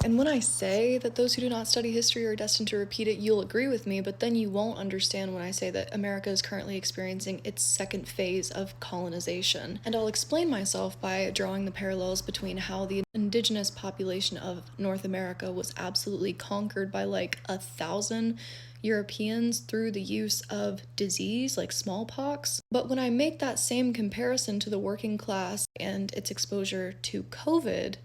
And when I say that those who do not study history are destined to repeat it, you'll agree with me, but then you won't understand when I say that America is currently experiencing its second phase of colonization. And I'll explain myself by drawing the parallels between how the indigenous population of North America was absolutely conquered by like 1,000 Europeans through the use of disease like smallpox. But when I make that same comparison to the working class and its exposure to COVID,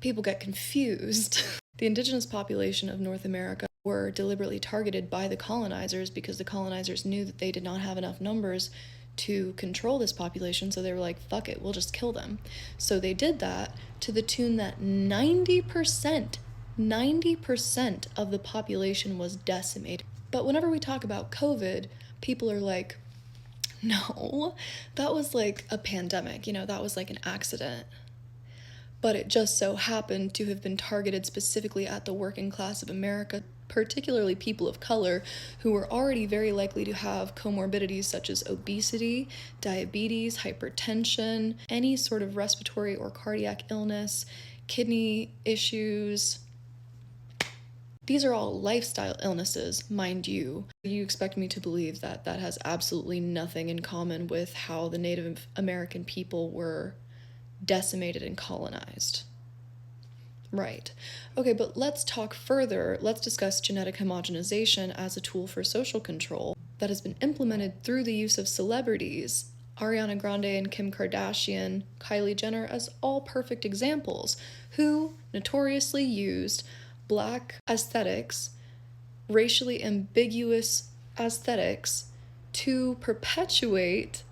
people get confused. The indigenous population of North America were deliberately targeted by the colonizers because the colonizers knew that they did not have enough numbers to control this population, so they were like, fuck it, we'll just kill them. So they did that to the tune that 90% of the population was decimated. But whenever we talk about COVID, people are like, no, that was like a pandemic, that was like an accident. But it just so happened to have been targeted specifically at the working class of America, particularly people of color, who were already very likely to have comorbidities such as obesity, diabetes, hypertension, any sort of respiratory or cardiac illness, kidney issues. These are all lifestyle illnesses, mind you. You expect me to believe that that has absolutely nothing in common with how the Native American people were decimated and colonized. Right. Okay, but let's talk further. Let's discuss genetic homogenization as a tool for social control that has been implemented through the use of celebrities. Ariana Grande and Kim Kardashian, Kylie Jenner as all perfect examples, who notoriously used Black aesthetics, racially ambiguous aesthetics, to perpetuate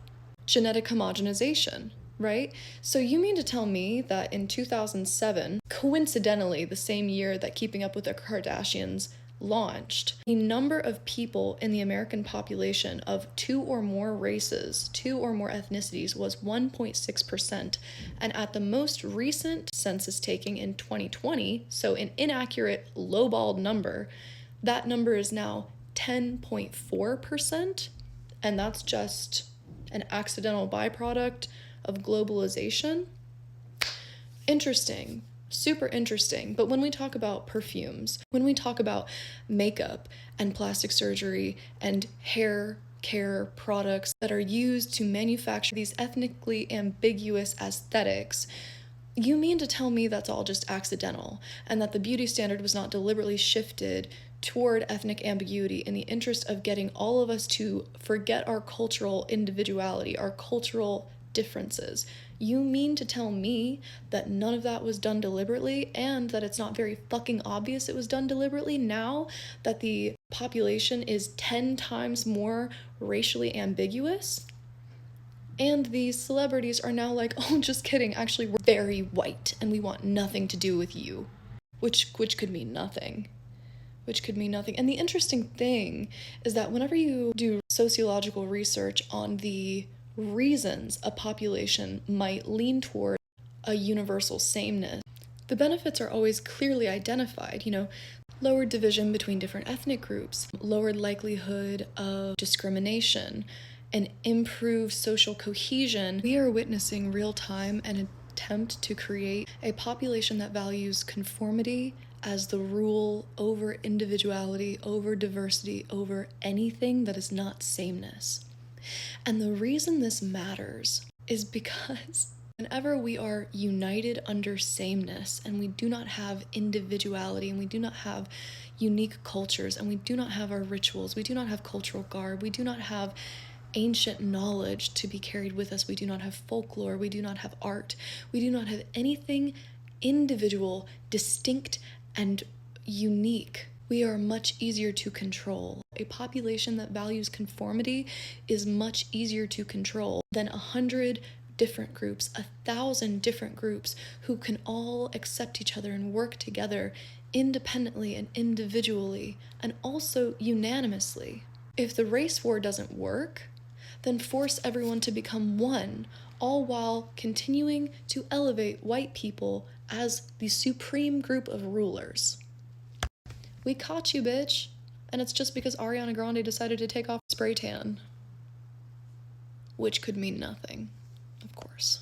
genetic homogenization. Right? So you mean to tell me that in 2007, coincidentally the same year that Keeping Up with the Kardashians launched, the number of people in the American population of 2 or more races, 2 or more ethnicities was 1.6%, and at the most recent census taking in 2020, so an inaccurate lowballed number, that number is now 10.4%, and that's just an accidental byproduct of globalization. Interesting, super interesting. But when we talk about perfumes, when we talk about makeup and plastic surgery and hair care products that are used to manufacture these ethnically ambiguous aesthetics, you mean to tell me that's all just accidental and that the beauty standard was not deliberately shifted toward ethnic ambiguity in the interest of getting all of us to forget our cultural individuality, our cultural differences? You mean to tell me that none of that was done deliberately and that it's not very fucking obvious it was done deliberately now that the population is 10 times more racially ambiguous? And these celebrities are now like, oh, just kidding, actually we're very white and we want nothing to do with you, which could mean nothing. And the interesting thing is that whenever you do sociological research on the reasons a population might lean toward a universal sameness, the benefits are always clearly identified, lowered division between different ethnic groups, lowered likelihood of discrimination, and improved social cohesion. We are witnessing real time an attempt to create a population that values conformity as the rule over individuality, over diversity, over anything that is not sameness. And the reason this matters is because whenever we are united under sameness and we do not have individuality and we do not have unique cultures and we do not have our rituals, we do not have cultural garb, we do not have ancient knowledge to be carried with us, we do not have folklore, we do not have art, we do not have anything individual, distinct, and unique, we are much easier to control. A population that values conformity is much easier to control than 100 different groups, 1,000 different groups who can all accept each other and work together independently and individually and also unanimously. If the race war doesn't work, then force everyone to become one, all while continuing to elevate white people as the supreme group of rulers. We caught you, bitch. And it's just because Ariana Grande decided to take off spray tan. Which could mean nothing, of course.